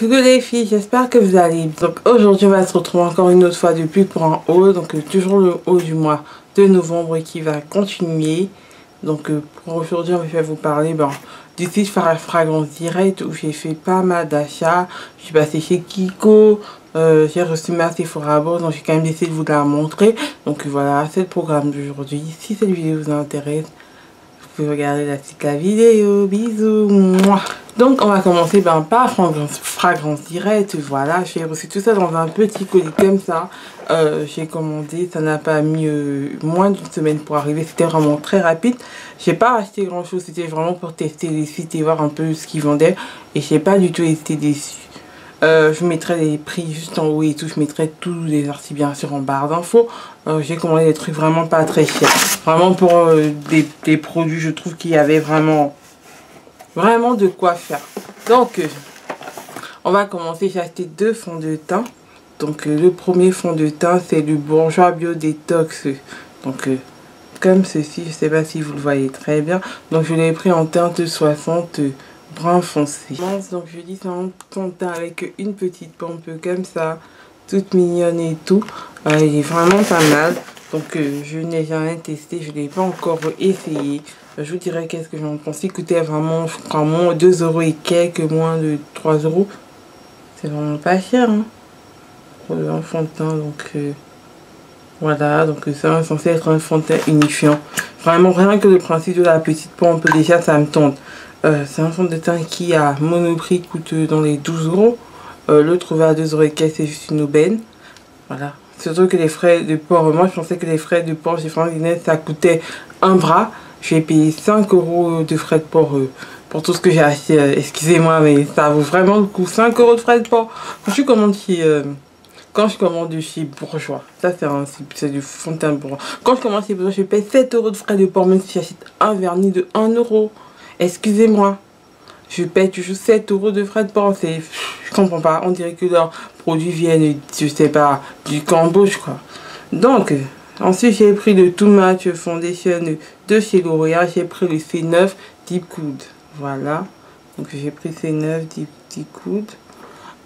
Coucou les filles, j'espère que vous allez bien. Donc aujourd'hui on va se retrouver encore une autre fois depuis pour un haul. Donc toujours le haul du mois de novembre qui va continuer. Donc pour aujourd'hui on va vous parler du site Fragrance Direct où j'ai fait pas mal d'achats. Je suis passée chez Kiko, j'ai reçu ma Sephora Box, donc j'ai quand même décidé de vous la montrer. Donc voilà, c'est le programme d'aujourd'hui. Si cette vidéo vous intéresse, vous pouvez regarder la suite de la vidéo. Bisous, moi. Donc on va commencer par Fragrance Direct. Voilà, j'ai reçu tout ça dans un petit colis comme ça. J'ai commandé, ça n'a pas mis moins d'une semaine pour arriver. C'était vraiment très rapide. J'ai pas acheté grand chose, c'était vraiment pour tester les sites et voir un peu ce qu'ils vendaient. Et j'ai pas du tout été déçue. Je mettrai les prix juste en haut et tout. Je mettrai tous les articles bien sûr en barre d'infos. J'ai commandé des trucs vraiment pas très chers. Vraiment pour des produits, je trouve qu'il y avait vraiment de quoi faire. Donc, on va commencer. J'ai acheté 2 fonds de teint. Donc, le premier fond de teint, c'est le Bourjois Bio Détox. Donc, comme ceci, je sais pas si vous le voyez très bien. Donc, je l'ai pris en teinte 60 brun foncé. Donc, je dis c'est un fond de teint avec une petite pompe comme ça, toute mignonne et tout. Il est vraiment pas mal. Donc, je n'ai jamais testé, je ne l'ai pas encore essayé. Je vous dirais qu'est-ce que j'en pense. Il coûtait vraiment, je crois, moins 2 € et quelques, moins de 3 €. C'est vraiment pas cher, hein, pour un fond de teint. Donc, voilà. Donc, ça est censé être un fond de teint unifiant. Vraiment, rien que le principe de la petite pompe, déjà, ça me tente. C'est un fond de teint qui, à Monoprix, coûte dans les 12 €. Le trouver à 2 € et quelques, c'est juste une aubaine. Voilà. Surtout que les frais de port, moi je pensais que les frais de port chez Fragrance ça coûtait un bras. J'ai payé 5 € de frais de port pour tout ce que j'ai acheté. Excusez-moi, mais ça vaut vraiment le coup. 5 € de frais de port. Quand je commande chez Bourjois, ça c'est du fond de teint Bourjois. Quand je commande chez Bourjois, je paye 7 € de frais de port, même si j'achète un vernis de 1 €. Excusez-moi. Je paye toujours 7 € de frais de port. Je comprends pas. On dirait que leurs produits viennent, je sais pas, du Cambodge, quoi. Donc, ensuite, j'ai pris le Too Match Foundation de chez L'Oréal. J'ai pris le C9 Deep Cood. Voilà. Donc, j'ai pris C9 Deep Cood.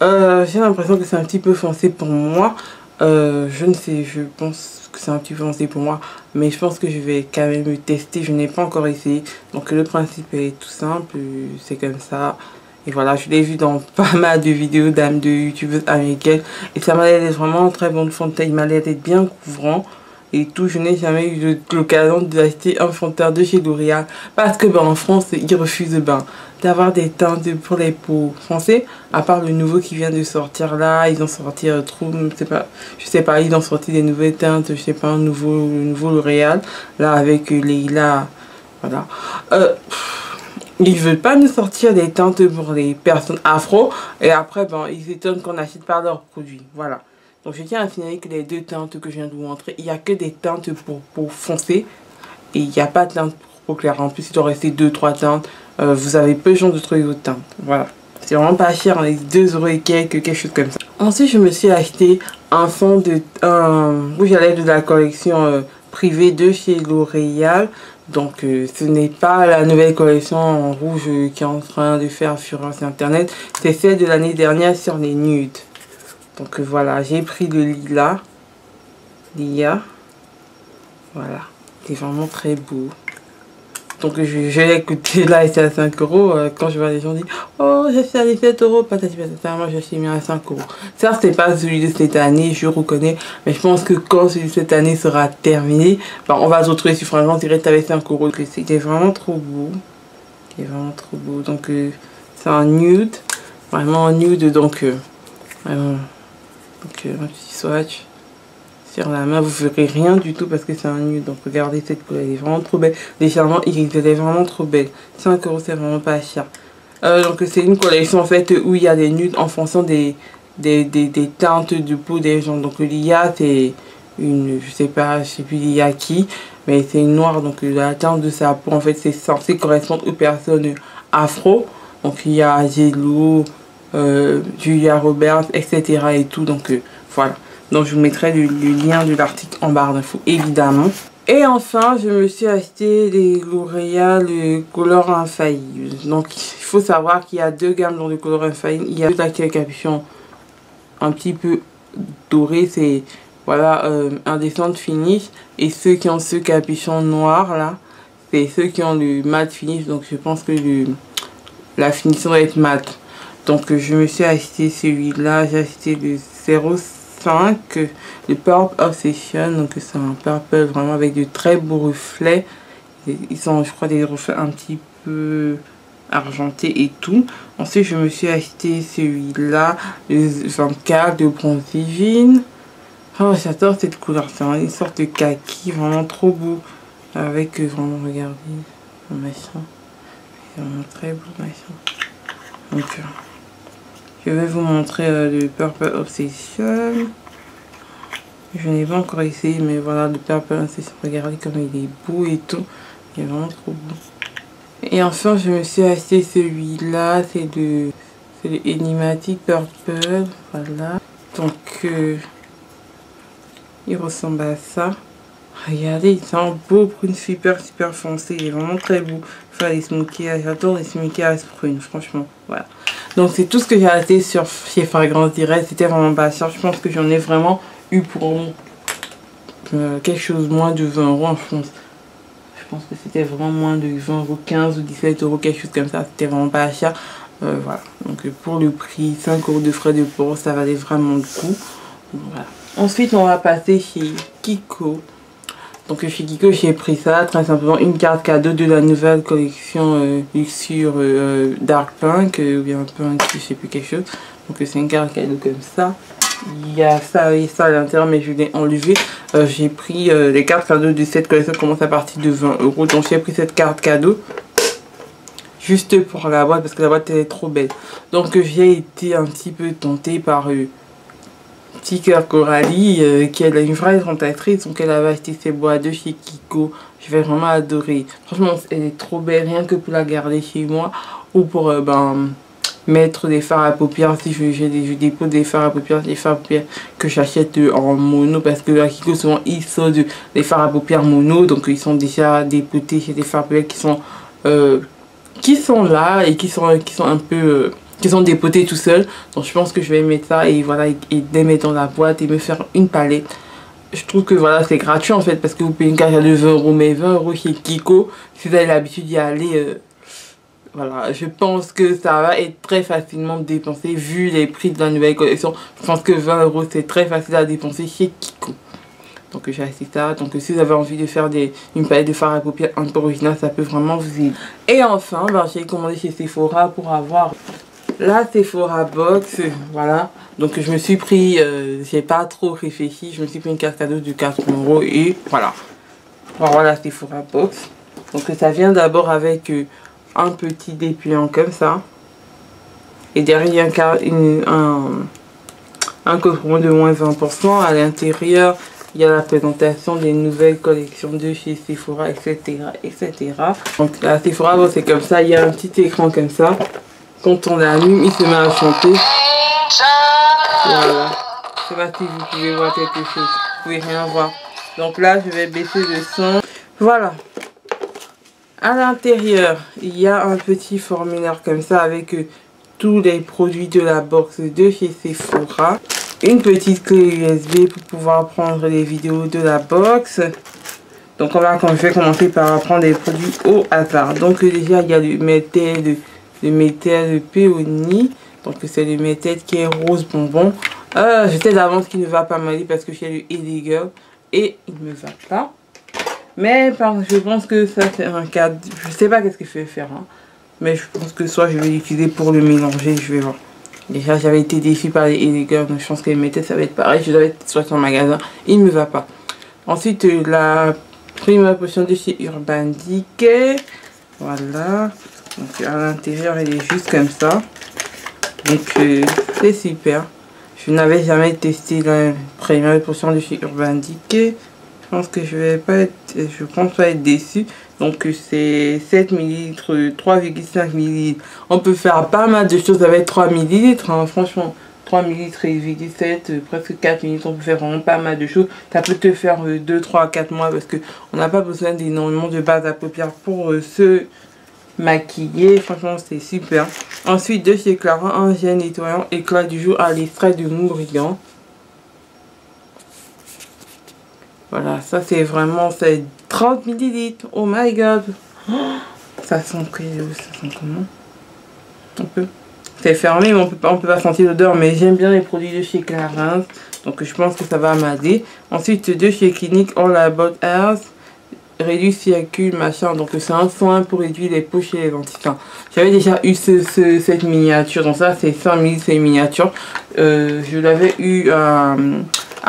J'ai l'impression que c'est un petit peu foncé pour moi. Je ne sais, je pense que c'est un petit peu foncé pour moi, mais je pense que je vais quand même tester. Je n'ai pas encore essayé, donc le principe est tout simple, c'est comme ça. Et voilà, je l'ai vu dans pas mal de vidéos d'âmes de youtubeuses américaines et ça m'a l'air d'être vraiment un très bon fond de teint. Il m'a l'air d'être bien couvrant et tout. Je n'ai jamais eu l'occasion d'acheter un fond de teint de chez L'Oréal parce que en France ils refusent d'avoir des teintes pour les peaux français, à part le nouveau qui vient de sortir là. Ils ont sorti je sais pas, ils ont sorti des nouvelles teintes, je sais pas, le nouveau L'Oréal là avec les là, voilà. Ils veulent pas nous sortir des teintes pour les personnes afro et après ils étonnent qu'on n'achète pas leurs produits. Voilà. Donc je tiens à signaler que les 2 teintes que je viens de vous montrer, il n'y a que des teintes pour peau foncée et il n'y a pas de teinte pour peau claire. En plus il doit rester 2-3 teintes. Vous avez peu de chance de trouver votre teinte. Voilà. C'est vraiment pas cher, les 2 € et quelque chose comme ça. Ensuite je me suis acheté un fond de rouge à lèvres de la collection privée de chez L'Oréal. Donc ce n'est pas la nouvelle collection en rouge qui est en train de faire fureur sur internet. C'est celle de l'année dernière sur les nudes. Donc voilà, j'ai pris le lilas. Voilà, c'est vraiment très beau. Donc je l'ai écouté là et c'est à 5 €. Quand je vois les gens dire oh j'ai fait à 7 €, patati patata, moi je suis mis à 5 €. Ça c'est pas celui de cette année, je reconnais, mais je pense que quand celui de cette année sera terminé, on va se retrouver sur Fragrance Direct avec 5 €. C'était vraiment trop beau. C'est vraiment trop beau. Donc c'est un nude, vraiment un nude, donc un petit swatch sur la main, vous verrez rien du tout parce que c'est un nude. Donc regardez cette couleur, elle est vraiment trop belle. Légèrement irisée, elle est vraiment trop belle. 5 € c'est vraiment pas cher. Donc c'est une collection en fait où il y a des nudes en fonction des teintes de peau des gens. Donc le lilas c'est une, je sais plus lilas qui, mais c'est une noire. Donc la teinte de sa peau en fait c'est censé correspondre aux personnes afro. Donc il y a Jello, Julia Roberts, etc. et tout. Donc voilà. Donc je vous mettrai le lien de l'article en barre d'infos évidemment. Et enfin, je me suis acheté les L'Oréal Color Infaillible. Donc, il faut savoir qu'il y a deux gammes dans le Color Infaillible. Il y a ceux avec capuchon un petit peu doré, c'est voilà un descent finish. Et ceux qui ont ce capuchon noir là, c'est ceux qui ont le matte finish. Donc, je pense que la finition va être mat. Donc, je me suis acheté celui-là. J'ai acheté le 05, le Purple Obsession. Donc, c'est un purple vraiment avec de très beaux reflets. Ils sont, je crois, des reflets un petit peu argentés et tout. Ensuite, je me suis acheté celui-là, le 24 de Bronzivine. Oh, j'adore cette couleur. C'est une sorte de kaki, vraiment trop beau. Avec vraiment, regardez, le machin. C'est vraiment très beau, machin. Donc, je vais vous montrer le Purple Obsession. Je n'ai pas encore essayé, mais voilà, le Purple Obsession. Regardez comme il est beau et tout. Il est vraiment trop beau. Et enfin, je me suis acheté celui-là. C'est le Enigmatic Purple. Voilà. Donc, il ressemble à ça. Regardez, il sent beau, brune super foncé. Il est vraiment très beau. Faire les smokies, j'adore les smokies à brune, franchement. Voilà. Donc, c'est tout ce que j'ai acheté chez Fragrance Direct. C'était vraiment pas cher. Je pense que j'en ai vraiment eu pour quelque chose moins de 20 euros, je pense. Je pense que c'était vraiment moins de 20 euros, 15 ou 17 euros, quelque chose comme ça. C'était vraiment pas cher. Voilà. Donc, pour le prix, 5 euros de frais de port, ça valait vraiment le coup. Voilà. Ensuite, on va passer chez Kiko. Donc chez Kiko, j'ai pris ça, très simplement une carte cadeau de la nouvelle collection Luxure Dark Pink, ou bien Pink, je sais plus quelque chose. Donc c'est une carte cadeau comme ça. Il y a ça et ça à l'intérieur, mais je l'ai enlevé. J'ai pris les cartes cadeaux de cette collection qui commence à partir de 20 euros. Donc j'ai pris cette carte cadeau juste pour la boîte, parce que la boîte elle est trop belle. Donc j'ai été un petit peu tentée par Petit Cœur Coralie, qui est une vraie cantatrice, donc elle avait acheté ses boîtes de chez Kiko. Je vais vraiment adorer. Franchement, elle est trop belle, rien que pour la garder chez moi ou pour mettre des fards à paupières. Si je dépose des fards à paupières, que j'achète en mono, parce que à Kiko souvent ils sortent des fards à paupières mono, donc ils sont déjà dépotés chez des fards à paupières qui sont là et qui sont un peu qui sont dépotés tout seuls. Donc je pense que je vais mettre ça et voilà, et les mettre dans la boîte et me faire une palette. Je trouve que voilà, c'est gratuit en fait, parce que vous payez une carte de 20 euros, mais 20 euros chez Kiko, si vous avez l'habitude d'y aller, voilà, je pense que ça va être très facilement dépensé vu les prix de la nouvelle collection. Je pense que 20 euros c'est très facile à dépenser chez Kiko. Donc j'ai acheté ça. Donc si vous avez envie de faire une palette de fard à paupières un peu originale, ça peut vraiment vous aider. Et enfin, j'ai commandé chez Sephora pour avoir la Sephora Box. Voilà. Donc je me suis pris, j'ai pas trop réfléchi, je me suis pris une carte cadeau de 4 euros et voilà. Voilà la Sephora Box. Donc ça vient d'abord avec un petit dépliant comme ça. Et derrière un coffre de moins 20%. À l'intérieur, il y a la présentation des nouvelles collections de chez Sephora, etc. etc. Donc la Sephora, bon, c'est comme ça, il y a un petit écran comme ça. Quand on l'allume, il se met à chanter. Voilà. Je sais pas si vous pouvez voir quelque chose. Vous pouvez rien voir. Donc là, je vais baisser le son. Voilà. À l'intérieur, il y a un petit formulaire comme ça avec tous les produits de la box de chez Sephora. Une petite clé USB pour pouvoir prendre les vidéos de la box. Donc je vais commencer par prendre les produits au hasard. Donc déjà il y a le métal péonie. Donc c'est le métal qui est rose bonbon. Je sais d'avance qu'il ne va pas m'aller parce que j'ai le Illegal et il ne me va pas. Mais je pense que ça c'est un cas. Je sais pas qu'est-ce que je vais faire. Hein. Mais je pense que soit je vais l'utiliser pour le mélanger, je vais voir. Déjà j'avais été déçue par les Illegal, donc je pense que les métals ça va être pareil. Je dois être soit en magasin, il ne me va pas. Ensuite la première potion de chez Urban Decay. Voilà. Donc à l'intérieur elle est juste comme ça. Donc c'est super. Je n'avais jamais testé la première potion de chez Urban Decay. Je pense que je pense pas être déçu. Donc c'est 7 ml, 3,5 ml. On peut faire pas mal de choses avec 3 ml, hein, franchement. 3 ml V17, presque 4 minutes. On peut faire vraiment pas mal de choses. Ça peut te faire 2, 3, 4 mois parce que on n'a pas besoin d'énormément de base à paupières pour se maquiller. Franchement, c'est super. Ensuite, de chez Clara, un gel nettoyant éclat du jour à l'extrait de mou brillant. Voilà, ça c'est vraiment 30 ml. Oh my god. Oh, ça sent comment? C'est fermé, mais on peut pas sentir l'odeur, mais j'aime bien les produits de chez Clarins, donc je pense que ça va m'aider. Ensuite, de chez Clinique All About Hairs, réduit circule machin, donc c'est un soin pour réduire les peaux chez les dentistes. J'avais déjà eu cette miniature, donc ça c'est 100 ml, c'est une miniature. Je l'avais eu à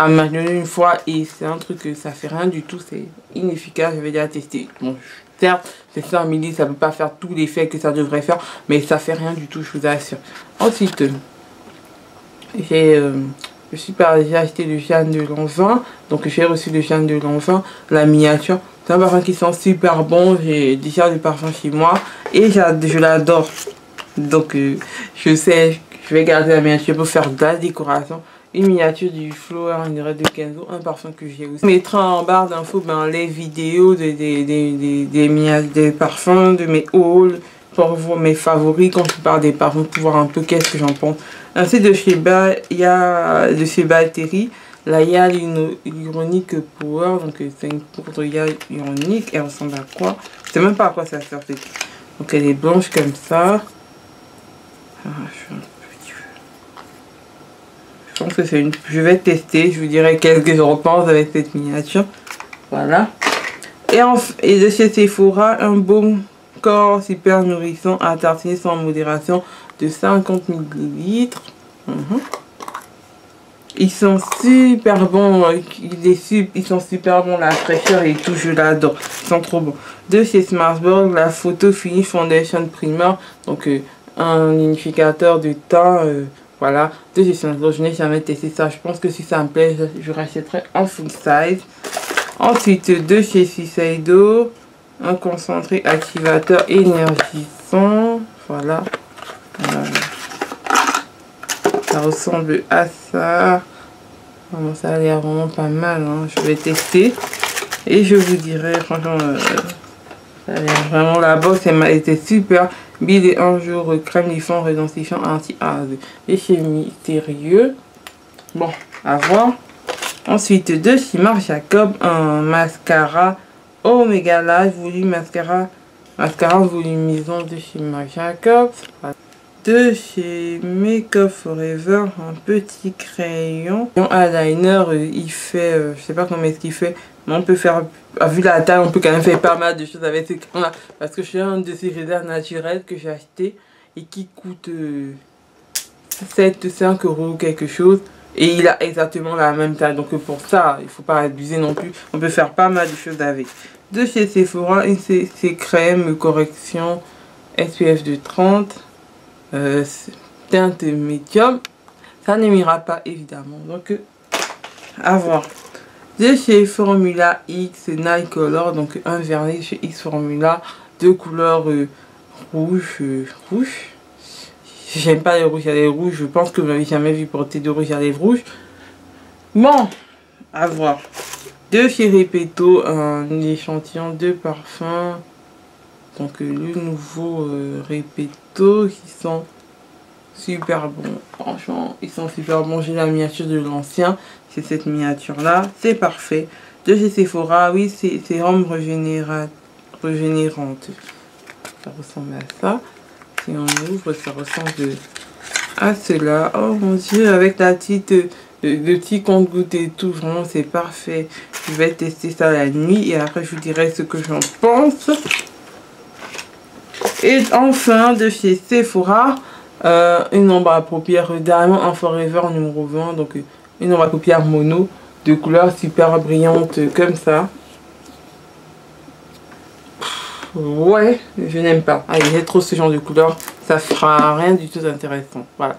Magnolia une fois et c'est un truc que ça fait rien du tout, c'est inefficace, j'avais déjà testé. Bon, certes, c'est 100 ml, ça peut pas faire tout l'effet que ça devrait faire, mais ça fait rien du tout, je vous assure. Ensuite, j'ai acheté le Jeanne de Lanvin, donc j'ai reçu le Jeanne de Lanvin, la miniature. C'est un parfum qui sent super bon, j'ai déjà du parfum chez moi et je l'adore. Donc je sais, je vais garder la miniature pour faire de la décoration. Une miniature du Flower de Kenzo, un parfum que j'ai aussi. Je mettrai en barre d'infos les vidéos des parfums, de mes hauls, pour voir mes favoris quand je parle des parfums, pour voir un peu qu'est-ce que j'en pense. Ainsi de chez Battery, la Yal Ironic Power, donc c'est une poudre Yal Ironic, elle ressemble à quoi? Je sais même pas à quoi ça sert. Donc elle est blanche comme ça. Je pense que c'est une... Je vais tester, je vous dirai qu'est-ce que je repense avec cette miniature. Voilà. Et de chez Sephora, un baume corps super nourrissant à tartiner sans modération de 50 ml. Ils sont super bons, ils sont super bons, la fraîcheur et tout, je l'adore, ils sont trop bons. De chez Smartboard, la Photo Finish Foundation Primer, donc un unificateur de teint, voilà. De chez Smartboard, je n'ai jamais testé ça, je pense que si ça me plaît, je rachèterai en full size. Ensuite, de chez Shiseido, un concentré activateur énergisant, voilà. Ça ressemble à ça. Bon, ça a l'air vraiment pas mal, hein. Je vais tester et je vous dirai, franchement, ça a l'air vraiment, la box elle était super. Bille et un jour crème lifant redensifiant anti-âge et chez Mystérieux. Bon, à voir. Ensuite, de chez Marc Jacob, un mascara Omega Light volume mascara volumisant de chez Marc Jacob. De chez Makeup Forever, un petit crayon eyeliner. Il fait, je sais pas comment est-ce qu'il fait, mais on peut faire, vu la taille, on peut quand même faire pas mal de choses avec ce crayon là, parce que c'est un de ces réserves naturelles que j'ai acheté et qui coûte 5 € ou quelque chose, et il a exactement la même taille, donc pour ça il faut pas abuser non plus, on peut faire pas mal de choses avec. De chez Sephora, ces crèmes correction SPF de 30, teinte médium, ça n'émira pas évidemment, donc à voir. De chez Formula X Night Color, donc un vernis chez X Formula de couleur rouge. J'aime pas les rouges à lèvres rouges, je pense que vous n'avez jamais vu porter de rouge à lèvres rouge. Bon, à voir. De chez Repetto, un échantillon de parfum. Donc le nouveau Repetto, qui sont super bons. Franchement, ils sont super bons. J'ai la miniature de l'ancien. C'est cette miniature là. C'est parfait. De chez Sephora, oui, c'est sérum régénérante. Ça ressemble à ça. Si on ouvre, ça ressemble à cela. Oh mon dieu, avec la petite... le petit compte-gouttes et tout, vraiment c'est parfait. Je vais tester ça la nuit et après je vous dirai ce que j'en pense. Et enfin, de chez Sephora, une ombre à paupières Diamond en Forever numéro 20. Donc une ombre à paupières mono de couleur super brillante comme ça. Ouais, je n'aime pas. Allez, j'ai trop ce genre de couleur, ça fera rien du tout intéressant. Voilà.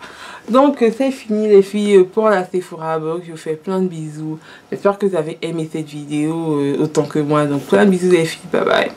Donc c'est fini les filles pour la Sephora box. Je vous fais plein de bisous. J'espère que vous avez aimé cette vidéo autant que moi. Donc plein de bisous les filles. Bye bye.